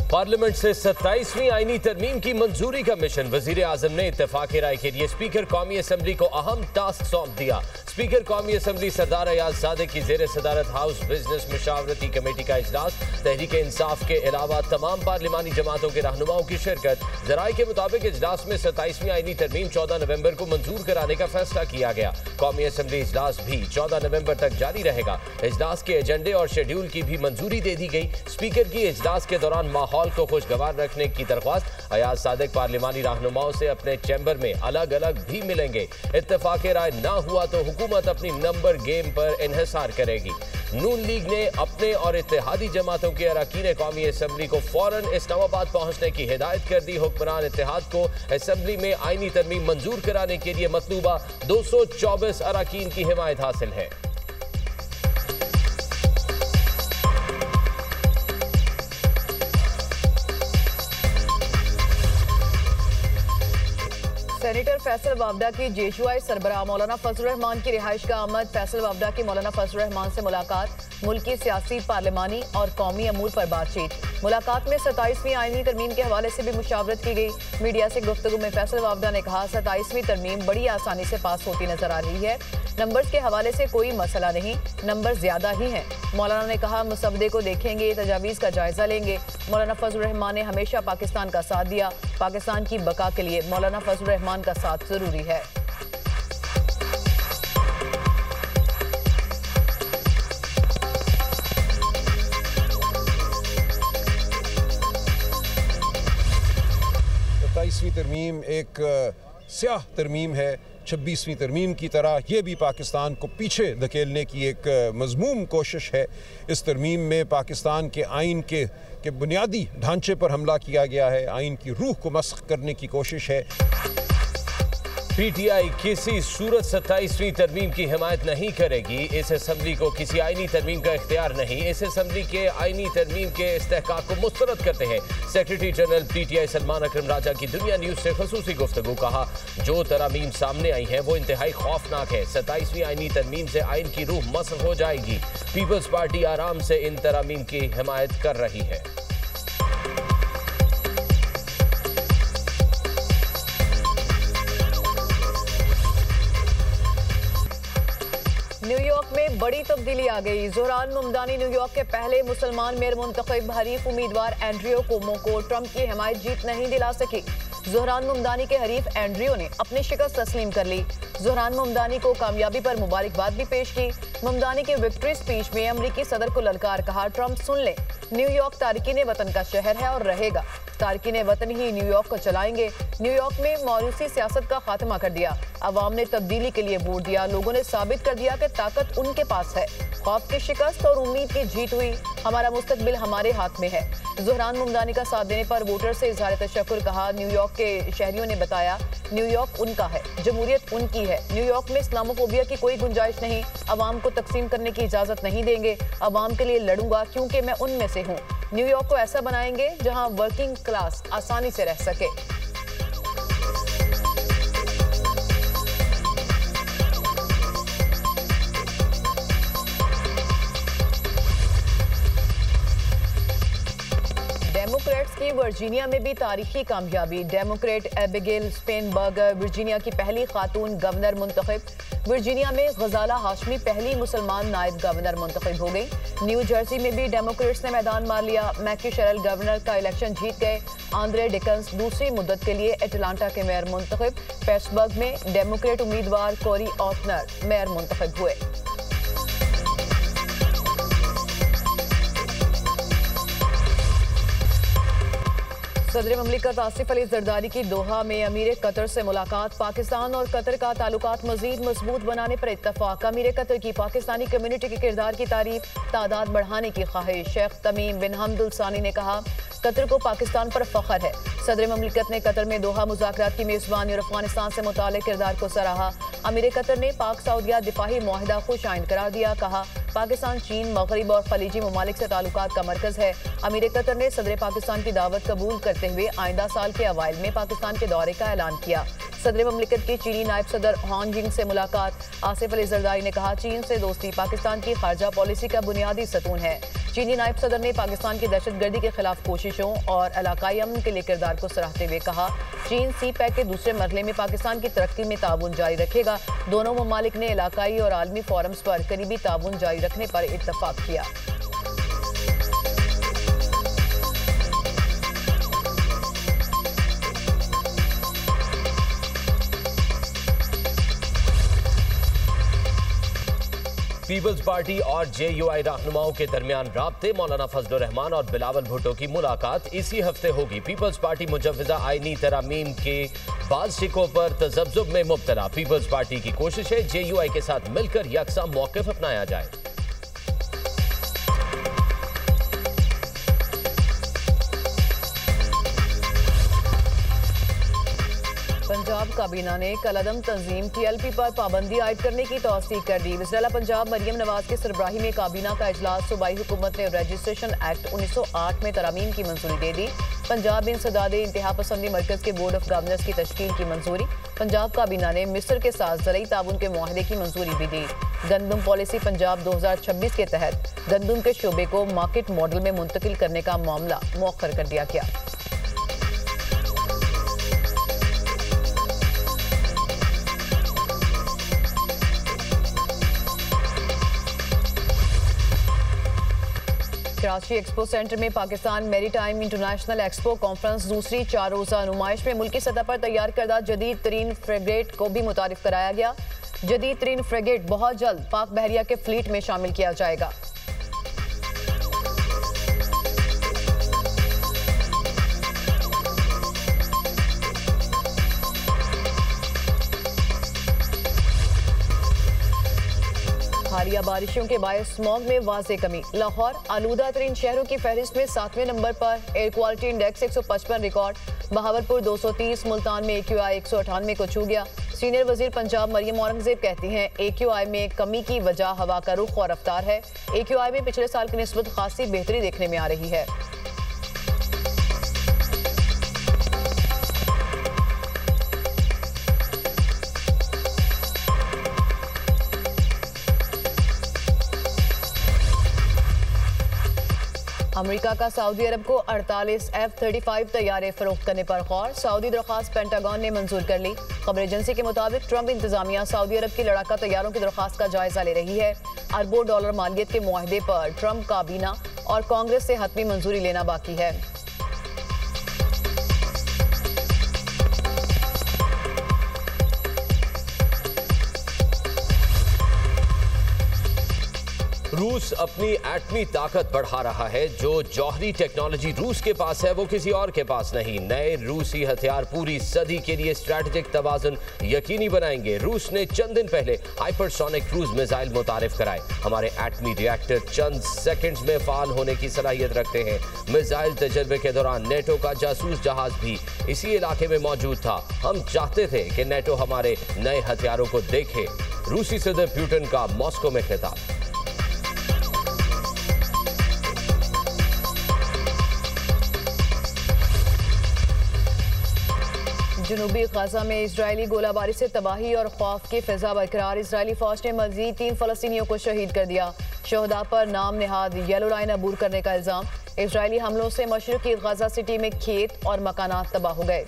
Parliament से 27वीं आईनी तरमीम की मंजूरी का मिशन। वजीर आजम ने इत्तेफाक राय के लिए स्पीकर कौमी असम्बली को अहम टास्क सौंप दिया। स्पीकर कौमी असम्बली सरदार अयाज ज़ादे की जेर सदारत हाउस बिजनेस मुशावरती कमेटी का इजलास। तहरीक इंसाफ के अलावा तमाम पार्लिमानी जमातों के रहनुमाओं की शिरकत। जराये के मुताबिक इजलास में 27वीं आईनी तरमीम 14 नवंबर को मंजूर कराने का फैसला किया गया। कौमी असम्बली इजलास भी 14 नवंबर तक जारी रहेगा। इजलास के एजेंडे और शेड्यूल की भी मंजूरी दे दी गई। स्पीकर की इजलास के दौरान माहौल को खुशगवार रखने की दरख्वास्त। अयाज सादिक पार्लिमानी रहनुमाओं से अपने चैम्बर में अलग अलग भी मिलेंगे। इत्तेफाक राय ना हुआ तो हुकूमत अपनी नंबर गेम पर इन्हिसार करेगी। नून लीग ने अपने और इत्तेहादी जमातों के अरकान कौमी असम्बली को फौरन इस्लामाबाद पहुंचने की हिदायत कर दी। हुक्मरान इत्तेहाद को असम्बली में आईनी तरमीम मंजूर कराने के लिए मतलूबा 224 अरकान की हिमायत हासिल है। सेनेटर फैसल वावडा की जेशुआई सरबराह मौलाना फजल रहमान की रिहाइश का आमद। फैसल वावडा की मौलाना फजल रहमान से मुलाकात। मुल्की सियासी पार्लिमानी और कौमी अमूर पर बातचीत। मुलाकात में 27वीं आईनी तरमीम के हवाले से भी मुशावरत की गई। मीडिया से गुफ्तगू में फैसल वावडा ने कहा 27वीं तरमीम बड़ी आसानी से पास होती नजर आ रही है। नंबर्स के हवाले से कोई मसला नहीं, नंबर ज्यादा ही हैं। मौलाना ने कहा मुसवदे को देखेंगे, तजावीज़ का जायजा लेंगे। मौलाना फजल रहमान ने हमेशा पाकिस्तान का साथ दिया। पाकिस्तान की बका के लिए मौलाना फजल रहमान का साथ जरूरी है। सत्ताईसवीं तरमीम एक स्याह तरमीम है। 26वीं तरमीम की तरह ये भी पाकिस्तान को पीछे धकेलने की एक मज़मूम कोशिश है। इस तरमीम में पाकिस्तान के आइन के बुनियादी ढांचे पर हमला किया गया है। आइन की रूह को मस्ख करने की कोशिश है। पीटीआई किसी सूरत 27वीं तरमीम की हिमायत नहीं करेगी। इस असम्बली को किसी आईनी तरमीम का इख्तियार नहीं। इस असम्बली के आईनी तरमीम के इस्तेहकाक को मुस्तरद करते हैं। सेक्रेटरी जनरल पीटीआई सलमान अकरम राजा की दुनिया न्यूज़ से खुसूसी गुफ्तगू। कहा जो तरमीम सामने आई है वो इंतहाई खौफनाक है। 27वीं आईनी तरमीम से आइन की रूह मस्ख हो जाएगी। पीपल्स पार्टी आराम से इन तरमीम की हिमायत कर रही है। न्यूयॉर्क में बड़ी तब्दीली आ गई। ज़ोहरान ममदानी न्यूयॉर्क के पहले मुसलमान मेयर मुंतखब। हरीफ उम्मीदवार एंड्रियो कोमो को ट्रंप की हिमायत जीत नहीं दिला सकी। ज़ोहरान ममदानी के हरीफ एंड्रियो ने अपनी शिकस्त तस्लीम कर ली। ज़ोहरान ममदानी को कामयाबी पर मुबारकबाद भी पेश की। ममदानी के विक्ट्री स्पीच में अमरीकी सदर को ललकार। कहा ट्रंप सुन ले, न्यूयॉर्क तारकीन वतन का शहर है और रहेगा। तारकीन वतन ही न्यूयॉर्क को चलाएंगे। न्यूयॉर्क में मौरूसी सियासत का खात्मा कर दिया। अवाम ने तब्दीली के लिए वोट दिया। लोगों ने साबित कर दिया कि ताकत उनके पास है। खौफ की शिकस्त और उम्मीद की जीत हुई। हमारा मुस्तकबिल हमारे हाथ में है। ज़ोहरान ममदानी का साथ देने पर वोटर से इजहार तशक्कुर। कहा न्यूयॉर्क के शहरियों ने बताया न्यूयॉर्क उनका है, जमहूरियत उनकी है। न्यूयॉर्क में इस्लामोफोबिया की कोई गुंजाइश नहीं। अवाम को तकसीम करने की इजाजत नहीं देंगे। अवाम के लिए लड़ूंगा क्योंकि मैं उनमें से हूँ। न्यूयॉर्क को ऐसा बनाएंगे जहां वर्किंग क्लास आसानी से रह सके। डेमोक्रेट्स की वर्जीनिया में भी तारीखी कामयाबी। डेमोक्रेट एबिगेल स्पेनबर्गर वर्जीनिया की पहली खातून गवर्नर मुंतखब। वर्जीनिया में गजाला हाशमी पहली मुसलमान नायब गवर्नर मुंतखब हो गई। न्यू जर्सी में भी डेमोक्रेट्स ने मैदान मार लिया। मैकी शेरल गवर्नर का इलेक्शन जीत गए। आंद्रे डिकन्स दूसरी मुद्दत के लिए एटलांटा के मेयर मुंतखब। पेट्सबर्ग में डेमोक्रेट उम्मीदवार कोरी ऑटनर मेयर मुंतखब हुए। सदर ममलिकत आसिफ अली जरदारी की दोहा में अमीर कतर से मुलाकात। पाकिस्तान और कतर का ताल्लुकात मजीद मजबूत बनाने पर इत्तफाक। अमीर कतर की पाकिस्तानी कम्युनिटी के किरदार की तारीफ, तादाद बढ़ाने की ख्वाहिश। शेख तमीम बिन हमद अल सानी ने कहा कतर को पाकिस्तान पर फख्र है। सदर ममलिकत ने कतर में दोहा मुज़ाकरात की मेज़बानी और अफगानिस्तान से मुताल्लिक़ किरदार को सराहा। अमीर कतर ने पाक सऊदिया दिफाही मुआहिदा खुश आइंद करार दिया। कहा पाकिस्तान चीन, मगरिब और खलीजी ममालिक से ताल्लुकात का मरकज़ है। अमीर कतर ने सदर पाकिस्तान की दावत कबूल करते हुए आइंदा साल के अवाइल में पाकिस्तान के दौरे का ऐलान किया। सदर ममलिकत की चीनी नायब सदर हान जिंग से मुलाकात। आसिफ अली जरदारी ने कहा चीन से दोस्ती पाकिस्तान की खारजा पॉलिसी का बुनियादी सतून है। चीनी नायब सदर ने पाकिस्तान की दहशतगर्दी के खिलाफ कोशिशों और इलाकाई अमन के लिए किरदार को सराहते हुए कहा, चीन सी पैक के दूसरे मरहले में पाकिस्तान की तरक्की में ताउन जारी रखेगा। दोनों ममालिक ने इलाकाई और आलमी फोरम्स पर करीबी ताउन जारी रखने पर इत्तफाक किया। पीपल्स पार्टी और JUI रहनुमाओं के दरमियान राब्ते। मौलाना फजलुर रहमान और बिलावल भुट्टो की मुलाकात इसी हफ्ते होगी। पीपल्स पार्टी मुजव्वज़ा आईनी तरामीम के बाद शिकों पर तज़ब्ज़ुब में मुब्तला। पीपल्स पार्टी की कोशिश है JUI के साथ मिलकर यकसा मौक़िफ़ अपनाया जाए। पंजाब काबीना ने कलअदम तंजीम TLP पर पाबंदी आयद करने की तौसीक कर दी। वज़ीर पंजाब मरियम नवाज के सरबराही में काबीना का इजलास। सूबाई हुकूमत ने रजिस्ट्रेशन एक्ट 1908 में तरमीम की मंजूरी दे दी। पंजाब इंसदाद इंतहा पसंदी मरकज़ के बोर्ड ऑफ गवर्नर्स की तश्कील की मंजूरी। पंजाब काबीना ने मिस्र के साथ ज़रई ताउन के मुआहदे की मंजूरी भी दी। गंदम पॉलिसी पंजाब 2026 के तहत गंदम के शोबे को मार्केट मॉडल में मुंतकिल करने का मामला मौखर कर दिया गया। कराची एक्सपो सेंटर में Pakistan maritime international expo conference दूसरी 4 रोज़ा नुमाइश में मुल्की सतह पर तैयार करदा जदीद तरीन फ्रेगेट को भी मुतारिफ कराया गया। जदीद तरीन फ्रेगेट बहुत जल्द पाक बहरिया के फ्लीट में शामिल किया जाएगा। हालिया बारिशों के बायस स्मॉग में वाज़े कमी। लाहौर आलूदा तरीन शहरों की फहरिस्त में 7वें नंबर पर। Air quality index 155 record. Bahawalpur 230, Multan में AQI 198 को छू गया। सीनियर वजीर पंजाब मरियम औरंगजेब कहती हैं AQI में कमी की वजह हवा का रुख और रफ्तार है। AQI में पिछले साल की निस्बत खासी बेहतरी देखने में आ रही है। अमेरिका का सऊदी अरब को 48 F-35 तैयारे फरोख्त करने पर गौर। सऊदी दरख्वास्त पेंटागन ने मंजूर कर ली। खबर एजेंसी के मुताबिक ट्रंप इंतजामिया सऊदी अरब की लड़ाका तैयारों की दरख्वास्त का जायजा ले रही है। अरबों डॉलर मालियत के मुआहदे पर ट्रंप काबीना और कांग्रेस से हतमी मंजूरी लेना बाकी है। रूस अपनी एटमी ताकत बढ़ा रहा है। जो जौहरी टेक्नोलॉजी रूस के पास है वो किसी और के पास नहीं। नए रूसी हथियार पूरी सदी के लिए स्ट्रैटेजिक तवाज़ुन यकीनी बनाएंगे। रूस ने चंद दिन पहले हाइपरसोनिक क्रूज मिसाइल मुतारिफ कराए। हमारे एटमी रिएक्टर चंद सेकंड्स में फाल होने की सलाहियत रखते हैं। मिसाइल तजर्बे के दौरान नेटो का जासूस जहाज भी इसी इलाके में मौजूद था। हम चाहते थे कि नेटो हमारे नए हथियारों को देखे। रूसी सदर पुतिन का मॉस्को में खिताब। जनूबी गाजा में इजरायली गोलाबारी से तबाही और खौफ की फिजा बरकरार। इजरायली फौज ने मजीद 3 फलस्तीनियों को शहीद कर दिया। शहदा पर नाम निहाद येलो लाइन अबूर करने का इल्जाम। इजरायली हमलों से मशरकी गाजा सिटी में खेत और मकानात तबाह हो गए।